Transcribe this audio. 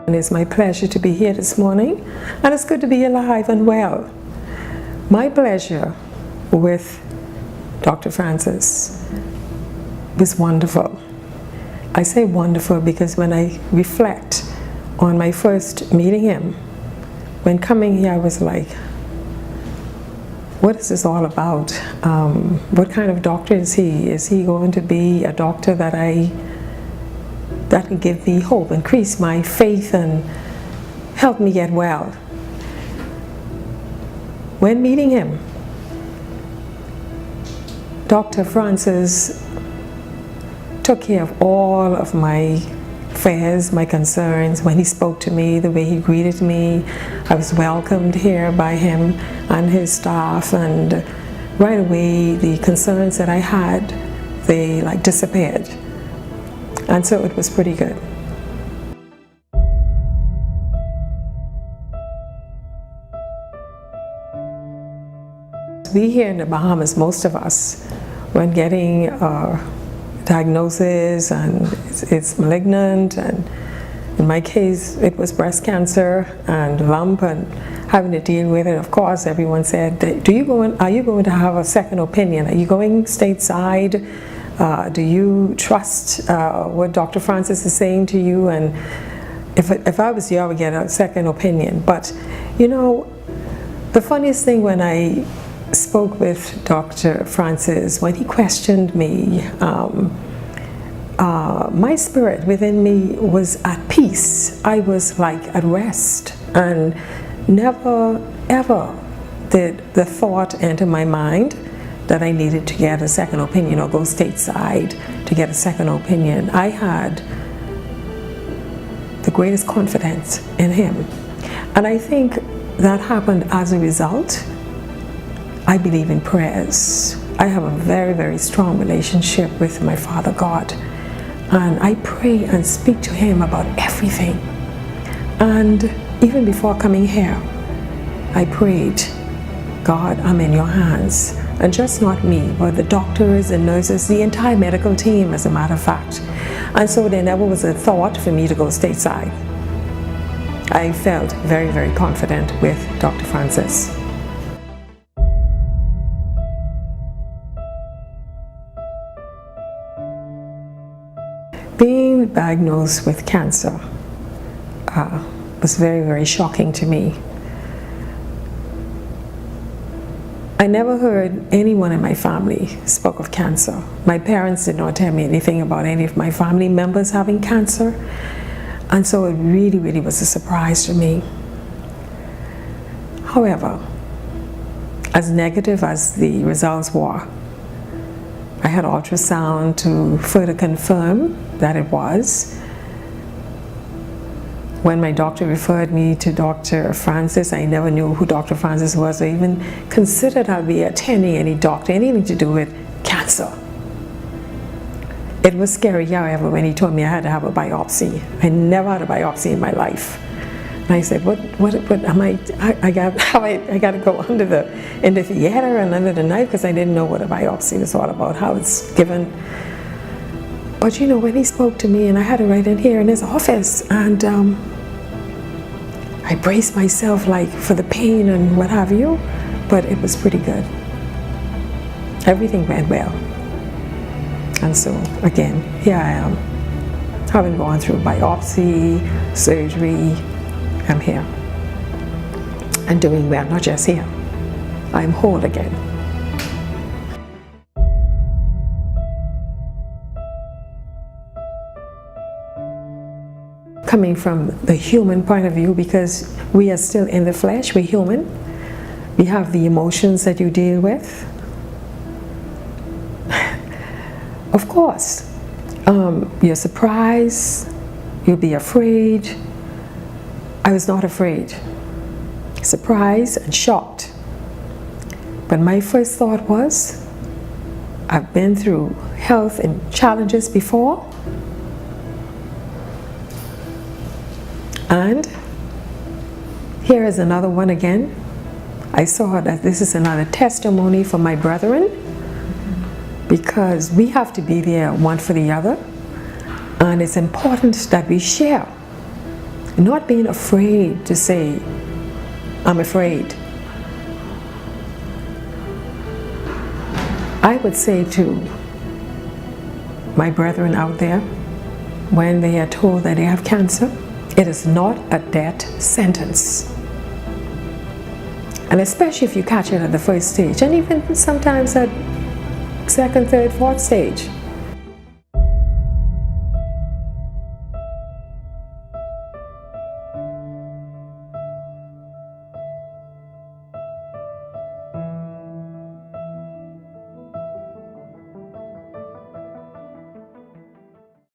And it's my pleasure to be here this morning, and it's good to be alive and well. My pleasure with Dr. Francis was wonderful. I say wonderful because when I reflect on my first meeting him, when coming here I was like, what is this all about? What kind of doctor is he? Is he going to be a doctor that can give me hope, increase my faith, and help me get well? When meeting him, Dr. Francis took care of all of my fears, my concerns. When he spoke to me, the way he greeted me, I was welcomed here by him and his staff, and right away the concerns that I had, they like disappeared. And so it was pretty good. We here in the Bahamas, most of us, when getting a diagnosis and it's malignant, and in my case it was breast cancer and lump, and having to deal with it, of course everyone said, are you going to have a second opinion? Are you going stateside? Do you trust what Dr. Francis is saying to you? And if I was you, I would get a second opinion. But you know, the funniest thing, when I spoke with Dr. Francis, when he questioned me, my spirit within me was at peace. I was like at rest, and never ever did the thought enter my mind that I needed to get a second opinion or go stateside to get a second opinion. I had the greatest confidence in him, and I think that happened as a result. I believe in prayers. I have a very, very strong relationship with my Father God, and I pray and speak to him about everything. And even before coming here, I prayed, God, I'm in your hands. And just not me, but the doctors and nurses, the entire medical team, as a matter of fact. And so there never was a thought for me to go stateside. I felt very, very confident with Dr. Francis. Being diagnosed with cancer was very, very shocking to me. I never heard anyone in my family spoke of cancer. My parents did not tell me anything about any of my family members having cancer, and so it really, really was a surprise to me. However, as negative as the results were, I had ultrasound to further confirm that it was. When my doctor referred me to Dr. Francis, I never knew who Dr. Francis was, or even considered I'd be attending any doctor, anything to do with cancer. It was scary, however, when he told me I had to have a biopsy. I never had a biopsy in my life. And I said, what am I got to go in the theater and under the knife, because I didn't know what a biopsy was all about, how it's given. But you know, when he spoke to me, and I had it right in here in his office, and I braced myself like for the pain and what have you, but it was pretty good. Everything went well. And so again, here I am, having gone through biopsy, surgery. I'm here and doing well, not just here. I'm whole again. Coming from the human point of view, because we are still in the flesh, we're human. We have the emotions that you deal with. Of course, you're surprised, you'll be afraid. I was not afraid, surprised and shocked. But my first thought was, I've been through health and challenges before, and here is another one again. I saw that this is another testimony for my brethren, because we have to be there one for the other, and it's important that we share Not being afraid to say, I'm afraid. I would say to my brethren out there, when they are told that they have cancer, it is not a death sentence. And especially if you catch it at the first stage, and even sometimes at second, third, fourth stage.